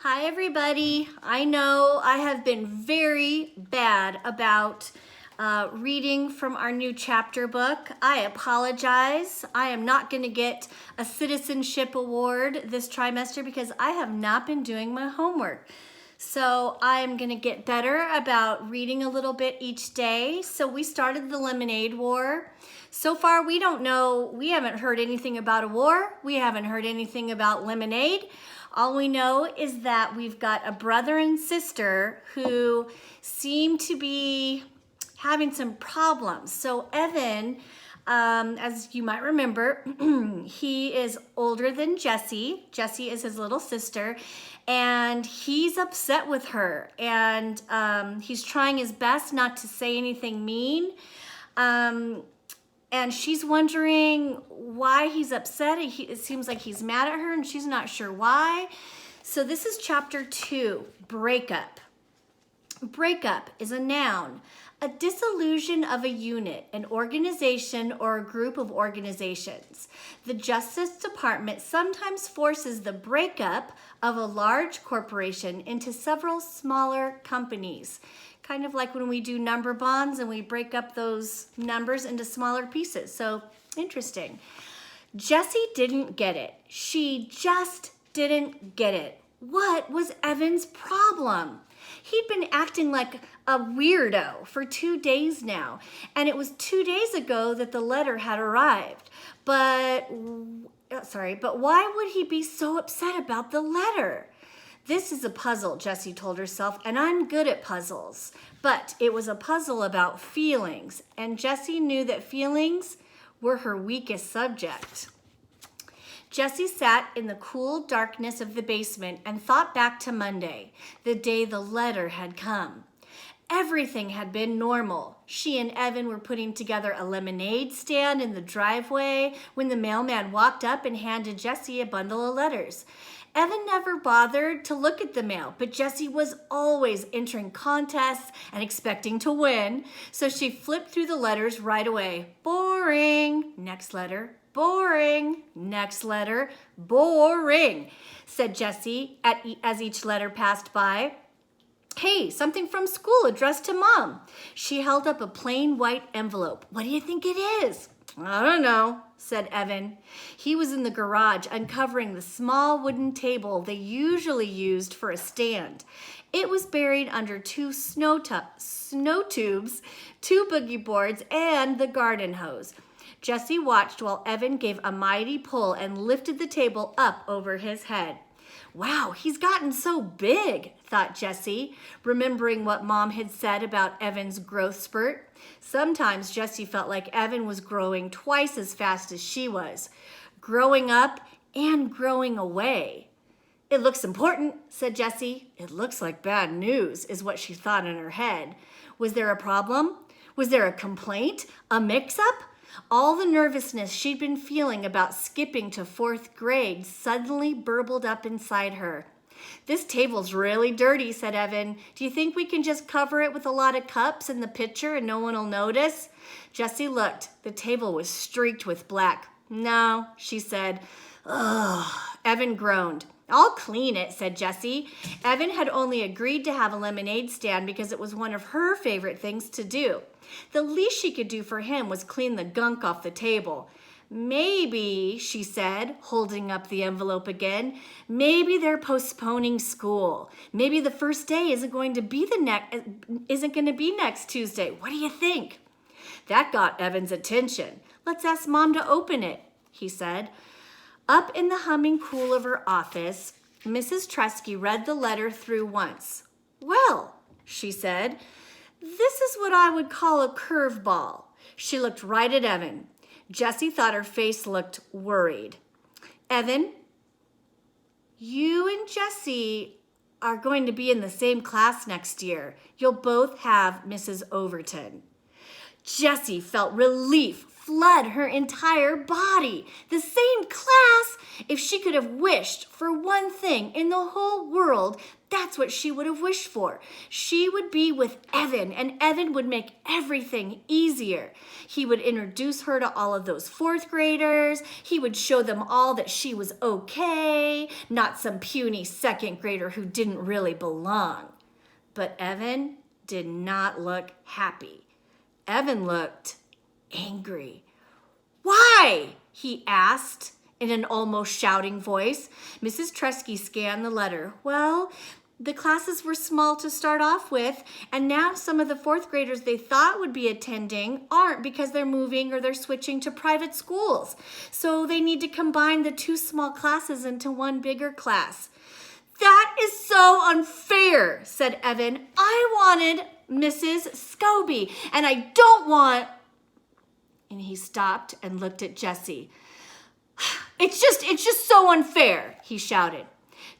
Hi, everybody. I know I have been very bad about reading from our new chapter book. I apologize. I am not going to get a citizenship award this trimester because I have not been doing my homework. So I'm going to get better about reading a little bit each day. So we started the Lemonade War. So far, we don't know, we haven't heard anything about a war. We haven't heard anything about lemonade. All we know is that we've got a brother and sister who seem to be having some problems. So Evan, as you might remember, he is older than Jessie. Jessie is his little sister, and he's upset with her. And he's trying his best not to say anything mean. And she's wondering why he's upset. It seems like he's mad at her and she's not sure why. So this is chapter 2, breakup. Breakup is a noun, a dissolution of a unit, an organization, or a group of organizations. The Justice Department sometimes forces the breakup of a large corporation into several smaller companies. Kind of like when we do number bonds and we break up those numbers into smaller pieces. So interesting. Jessie didn't get it. She just didn't get it. What was Evan's problem? He'd been acting like a weirdo for 2 days now, and it was 2 days ago that the letter had arrived. But why would he be so upset about the letter? This is a puzzle, Jessie told herself, and I'm good at puzzles. But it was a puzzle about feelings, and Jessie knew that feelings were her weakest subject. Jessie sat in the cool darkness of the basement and thought back to Monday, the day the letter had come. Everything had been normal. She and Evan were putting together a lemonade stand in the driveway when the mailman walked up and handed Jessie a bundle of letters. Evan never bothered to look at the mail, but Jessie was always entering contests and expecting to win, so she flipped through the letters right away. Boring. Next letter. Boring. Next letter. Boring, said Jessie as each letter passed by. Hey, something from school addressed to Mom. She held up a plain white envelope. What do you think it is? I don't know, said Evan. He was in the garage uncovering the small wooden table they usually used for a stand. It was buried under 2 snow tubes, 2 boogie boards, and the garden hose. Jessie watched while Evan gave a mighty pull and lifted the table up over his head. Wow, he's gotten so big, thought Jessie, remembering what Mom had said about Evan's growth spurt. Sometimes Jessie felt like Evan was growing twice as fast as she was, growing up and growing away. It looks important, said Jessie. It looks like bad news, is what she thought in her head. Was there a problem? Was there a complaint? A mix-up? All the nervousness she'd been feeling about skipping to 4th grade suddenly burbled up inside her. This table's really dirty, said Evan. Do you think we can just cover it with a lot of cups in the pitcher and no one will notice? Jessie looked. The table was streaked with black. No, she said. Ugh. Evan groaned. I'll clean it, said Jessie. Evan had only agreed to have a lemonade stand because it was one of her favorite things to do. The least she could do for him was clean the gunk off the table. Maybe, she said, holding up the envelope again, maybe they're postponing school. Maybe the first day isn't going to be next Tuesday. What do you think? That got Evan's attention. Let's ask Mom to open it, he said. Up in the humming cool of her office, Mrs. Tresky read the letter through once. Well, she said, this is what I would call a curveball. She looked right at Evan. Jessie thought her face looked worried. Evan, you and Jessie are going to be in the same class next year. You'll both have Mrs. Overton. Jessie felt relief flood her entire body. The same class! If she could have wished for one thing in the whole world, That's what she would have wished for. She would be with Evan, and Evan would make everything easier. He would introduce her to all of those fourth graders. He would show them all that she was okay, not some puny second grader who didn't really belong. But Evan did not look happy. Evan looked angry. "Why?" he asked in an almost shouting voice. Mrs. Tresky scanned the letter. "Well, the classes were small to start off with, and now some of the fourth graders they thought would be attending aren't because they're moving or they're switching to private schools. So they need to combine the two small classes into one bigger class." "That is so unfair," said Evan. "I wanted Mrs. Scobie, and I don't want..." And he stopped and looked at Jessie. It's just so unfair," he shouted.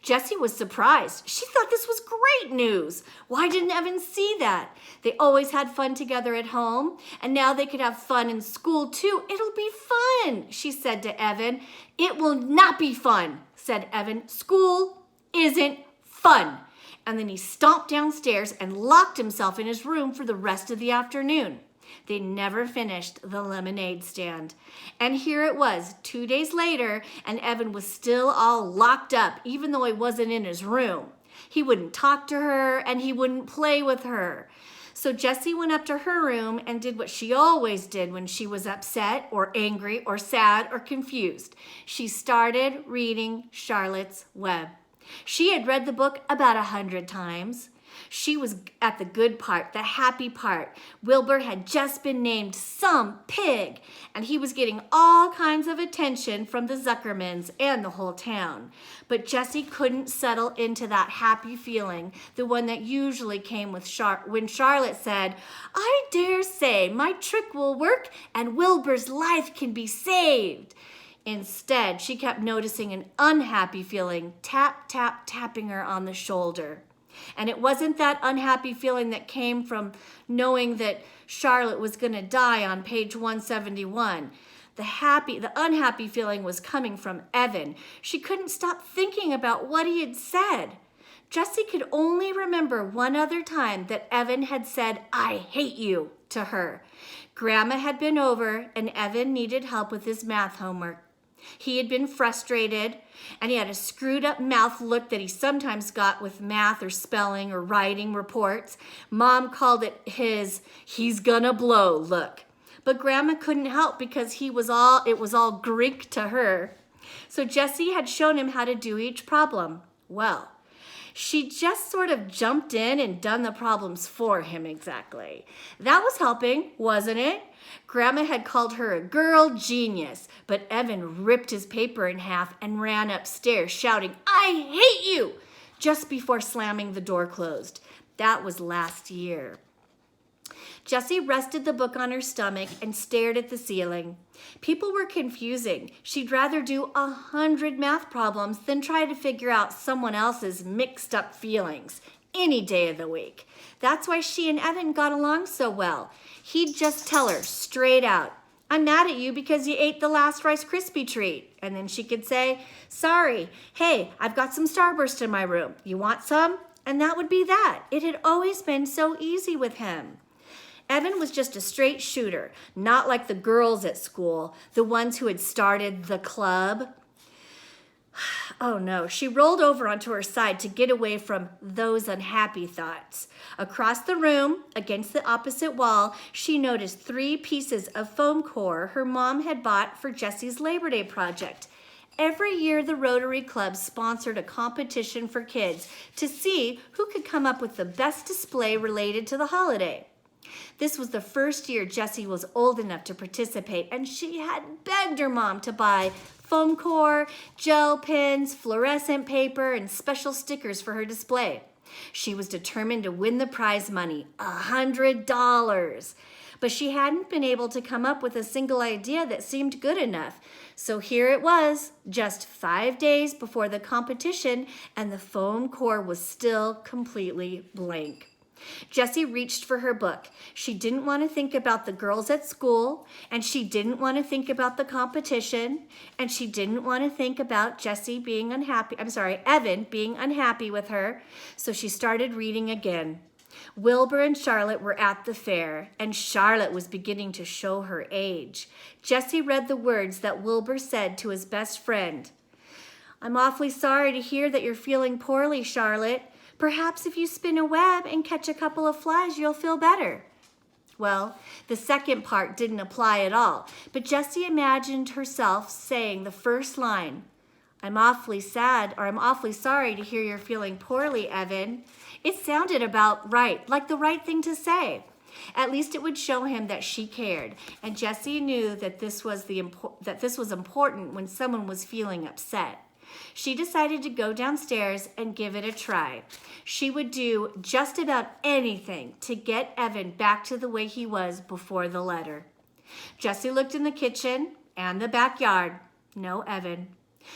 Jessie was surprised. She thought this was great news. Why didn't Evan see that? They always had fun together at home, and now they could have fun in school too. "It'll be fun," she said to Evan. "It will not be fun," said Evan. "School isn't fun." And then he stomped downstairs and locked himself in his room for the rest of the afternoon. They never finished the lemonade stand. And here it was, 2 days later, and Evan was still all locked up, even though he wasn't in his room. He wouldn't talk to her, and he wouldn't play with her. So Jessie went up to her room and did what she always did when she was upset or angry or sad or confused. She started reading Charlotte's Web. She had read the book about 100 times. She was at the good part, the happy part. Wilbur had just been named some pig, and he was getting all kinds of attention from the Zuckermans and the whole town. But Jessie couldn't settle into that happy feeling, the one that usually came with when Charlotte said, "I dare say my trick will work and Wilbur's life can be saved." Instead, she kept noticing an unhappy feeling, tap, tap, tapping her on the shoulder. And it wasn't that unhappy feeling that came from knowing that Charlotte was going to die on page 171. The unhappy feeling was coming from Evan. She couldn't stop thinking about what he had said. Jessie could only remember one other time that Evan had said, "I hate you," to her. Grandma had been over, and Evan needed help with his math homework. He had been frustrated, and he had a screwed up mouth look that he sometimes got with math or spelling or writing reports. Mom called it his "he's gonna blow" look. But Grandma couldn't help because it was all Greek to her. So Jessie had shown him how to do each problem. Well, she just sort of jumped in and done the problems for him exactly. That was helping, wasn't it? Grandma had called her a girl genius, but Evan ripped his paper in half and ran upstairs shouting, "I hate you," just before slamming the door closed. That was last year. Jessie rested the book on her stomach and stared at the ceiling. People were confusing. She'd rather do 100 math problems than try to figure out someone else's mixed up feelings any day of the week. That's why she and Evan got along so well. He'd just tell her straight out, "I'm mad at you because you ate the last Rice Krispie treat." And then she could say, "Sorry, hey, I've got some Starburst in my room. You want some?" And that would be that. It had always been so easy with him. Evan was just a straight shooter, not like the girls at school, the ones who had started the club. Oh no, she rolled over onto her side to get away from those unhappy thoughts. Across the room, against the opposite wall, she noticed 3 pieces of foam core her mom had bought for Jessie's Labor Day project. Every year, the Rotary Club sponsored a competition for kids to see who could come up with the best display related to the holiday. This was the first year Jessie was old enough to participate, and she had begged her mom to buy foam core, gel pens, fluorescent paper, and special stickers for her display. She was determined to win the prize money, $100. But she hadn't been able to come up with a single idea that seemed good enough. So here it was, just 5 days before the competition, and the foam core was still completely blank. Jessie reached for her book. She didn't want to think about the girls at school, and she didn't want to think about the competition, and she didn't want to think about Evan being unhappy with her, so she started reading again. Wilbur and Charlotte were at the fair, and Charlotte was beginning to show her age. Jessie read the words that Wilbur said to his best friend. "I'm awfully sorry to hear that you're feeling poorly, Charlotte. Perhaps if you spin a web and catch a couple of flies, you'll feel better." Well, the second part didn't apply at all, but Jessie imagined herself saying the first line. I'm awfully sorry to hear you're feeling poorly, Evan." It sounded about right, like the right thing to say. At least it would show him that she cared, and Jessie knew that this was important when someone was feeling upset. She decided to go downstairs and give it a try. She would do just about anything to get Evan back to the way he was before the letter. Jessie looked in the kitchen and the backyard. No Evan.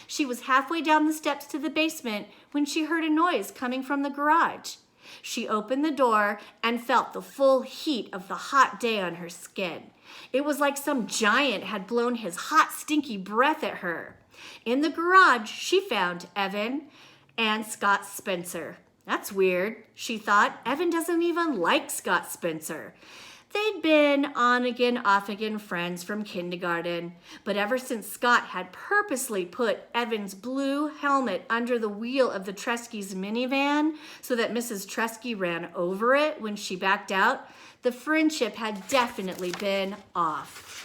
She was halfway down the steps to the basement when she heard a noise coming from the garage. She opened the door and felt the full heat of the hot day on her skin. It was like some giant had blown his hot, stinky breath at her. In the garage, she found Evan and Scott Spencer. That's weird, she thought. Evan doesn't even like Scott Spencer. They'd been on-again, off-again friends from kindergarten, but ever since Scott had purposely put Evan's blue helmet under the wheel of the Tresky's minivan so that Mrs. Tresky ran over it when she backed out, the friendship had definitely been off.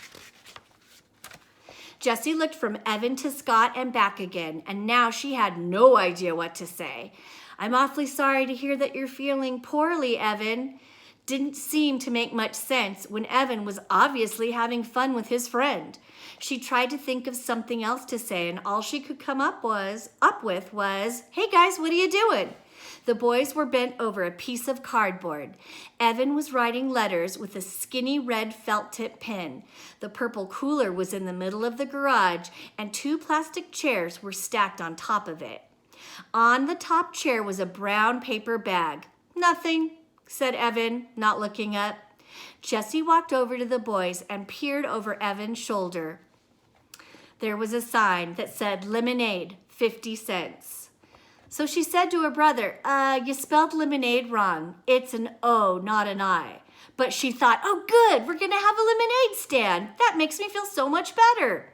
Jessie looked from Evan to Scott and back again, and now she had no idea what to say. I'm awfully sorry to hear that you're feeling poorly, Evan. Didn't seem to make much sense when Evan was obviously having fun with his friend. She tried to think of something else to say, and all she could come up with was, hey guys, what are you doing? The boys were bent over a piece of cardboard. Evan was writing letters with a skinny red felt tip pen. The purple cooler was in the middle of the garage, and 2 plastic chairs were stacked on top of it. On the top chair was a brown paper bag. Nothing, said Evan, not looking up. Jessie walked over to the boys and peered over Evan's shoulder. There was a sign that said lemonade, 50 cents. So she said to her brother, you spelled lemonade wrong. It's an O, not an I. But she thought, oh good, we're gonna have a lemonade stand. That makes me feel so much better.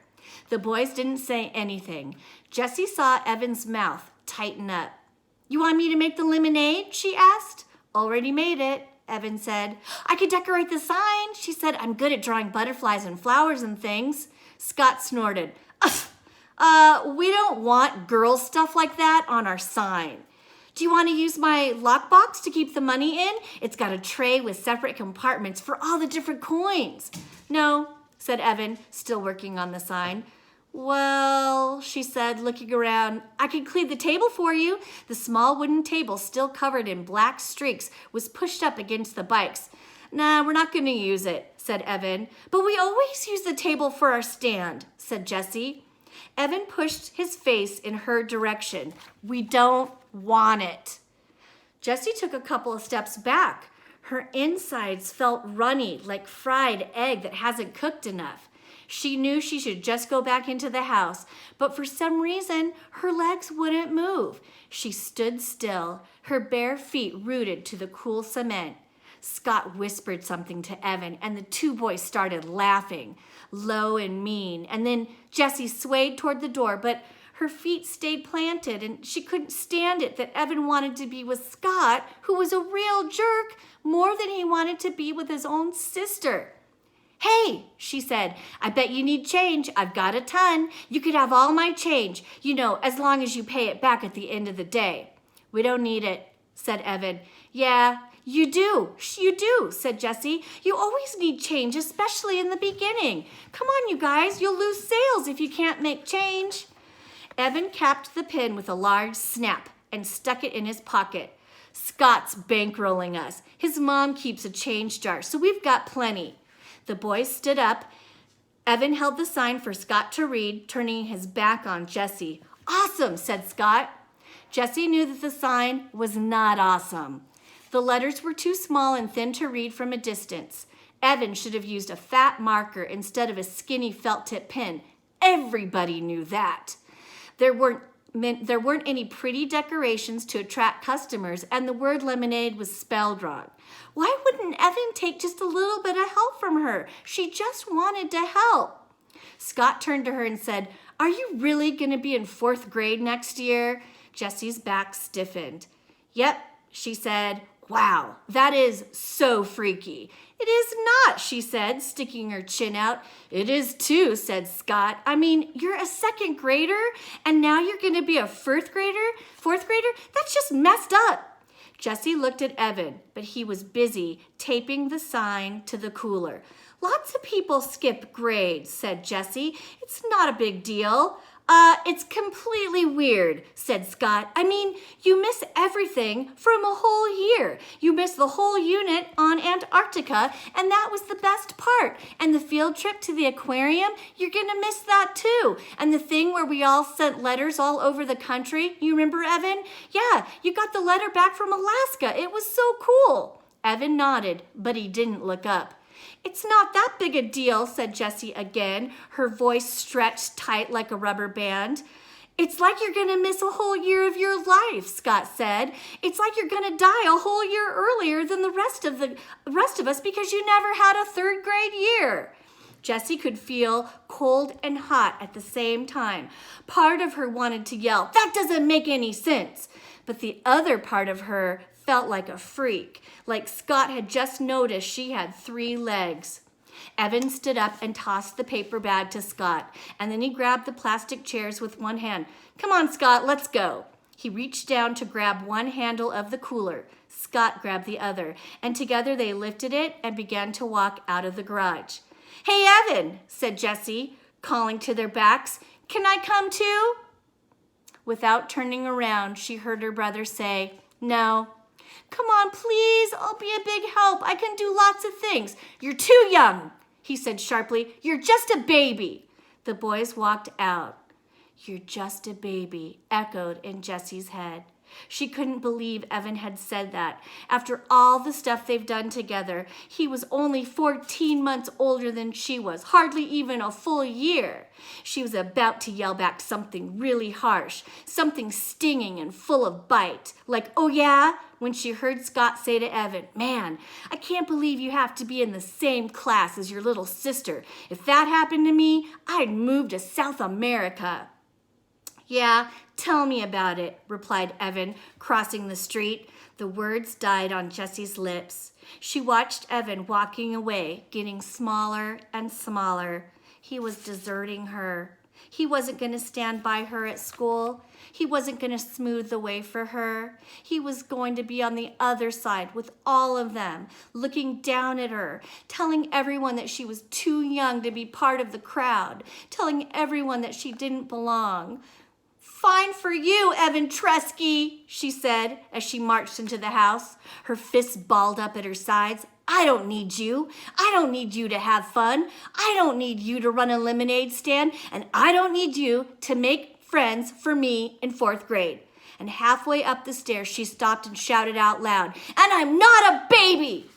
The boys didn't say anything. Jessie saw Evan's mouth tighten up. You want me to make the lemonade? She asked. Already made it, Evan said. I could decorate the sign, she said. I'm good at drawing butterflies and flowers and things. Scott snorted. We don't want girl stuff like that on our sign. Do you want to use my lockbox to keep the money in? It's got a tray with separate compartments for all the different coins. No, said Evan, still working on the sign. Well, she said, looking around, I could clean the table for you. The small wooden table, still covered in black streaks, was pushed up against the bikes. Nah, we're not going to use it, said Evan. But we always use the table for our stand, said Jessie. Evan pushed his face in her direction. We don't want it. Jessie took a couple of steps back. Her insides felt runny, like fried egg that hasn't cooked enough. She knew she should just go back into the house, but for some reason, her legs wouldn't move. She stood still, her bare feet rooted to the cool cement. Scott whispered something to Evan, and the 2 boys started laughing, low and mean. And then Jessie swayed toward the door, but her feet stayed planted, and she couldn't stand it that Evan wanted to be with Scott, who was a real jerk, more than he wanted to be with his own sister. Hey, she said, I bet you need change. I've got a ton. You could have all my change, as long as you pay it back at the end of the day. We don't need it, said Evan. Yeah, you do, said Jessie. You always need change, especially in the beginning. Come on, you guys, you'll lose sales if you can't make change. Evan capped the pin with a large snap and stuck it in his pocket. Scott's bankrolling us. His mom keeps a change jar, so we've got plenty. The boys stood up. Evan held the sign for Scott to read, turning his back on Jessie. Awesome, said Scott. Jessie knew that the sign was not awesome. The letters were too small and thin to read from a distance. Evan should have used a fat marker instead of a skinny felt-tip pen. Everybody knew that. There weren't any pretty decorations to attract customers, and the word lemonade was spelled wrong. Why wouldn't Evan take just a little bit of help from her? She just wanted to help. Scott turned to her and said, "Are you really going to be in 4th grade next year?" Jessie's back stiffened. "Yep," she said. "Wow, that is so freaky." "It is not," she said, sticking her chin out. "It is too," said Scott. "I mean, you're a 2nd grader, and now you're going to be a 4th grader? That's just messed up." Jessie looked at Evan, but he was busy taping the sign to the cooler. "Lots of people skip grades," said Jessie. "It's not a big deal." It's completely weird," said Scott. "I mean, you miss everything from a whole year. You missed the whole unit on Antarctica, and that was the best part. And the field trip to the aquarium, you're going to miss that too. And the thing where we all sent letters all over the country, you remember, Evan? Yeah, you got the letter back from Alaska. It was so cool." Evan nodded, but he didn't look up. "It's not that big a deal," said Jessie again, her voice stretched tight like a rubber band. "It's like you're going to miss a whole year of your life," Scott said. "It's like you're going to die a whole year earlier than the rest of us because you never had a 3rd grade year." Jessie could feel cold and hot at the same time. Part of her wanted to yell, "That doesn't make any sense." But the other part of her felt like a freak, like Scott had just noticed she had 3 legs. Evan stood up and tossed the paper bag to Scott, and then he grabbed the plastic chairs with one hand. "Come on, Scott, let's go." He reached down to grab one handle of the cooler. Scott grabbed the other, and together they lifted it and began to walk out of the garage. "Hey, Evan," said Jessie, calling to their backs. "Can I come too?" Without turning around, she heard her brother say, "No." "Come on, please. I'll be a big help. I can do lots of things." "You're too young," he said sharply. "You're just a baby." The boys walked out. "You're just a baby," echoed in Jessie's head. She couldn't believe Evan had said that. After all the stuff they've done together, he was only 14 months older than she was, hardly even a full year. She was about to yell back something really harsh, something stinging and full of bite, like, "Oh yeah?" when she heard Scott say to Evan, "Man, I can't believe you have to be in the same class as your little sister. If that happened to me, I'd move to South America." "Yeah, tell me about it," replied Evan, crossing the street. The words died on Jessie's lips. She watched Evan walking away, getting smaller and smaller. He was deserting her. He wasn't going to stand by her at school. He wasn't going to smooth the way for her. He was going to be on the other side with all of them, looking down at her, telling everyone that she was too young to be part of the crowd, telling everyone that she didn't belong. "Fine for you, Evan Tresky," she said as she marched into the house, her fists balled up at her sides. "I don't need you. I don't need you to have fun. I don't need you to run a lemonade stand, and I don't need you to make friends for me in 4th grade. And halfway up the stairs, she stopped and shouted out loud, "And I'm not a baby!"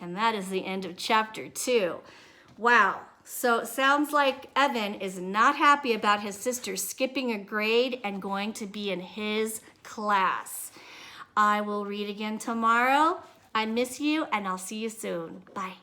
And that is the end of chapter 2. Wow. So it sounds like Evan is not happy about his sister skipping a grade and going to be in his class. I will read again tomorrow. I miss you, and I'll see you soon. Bye.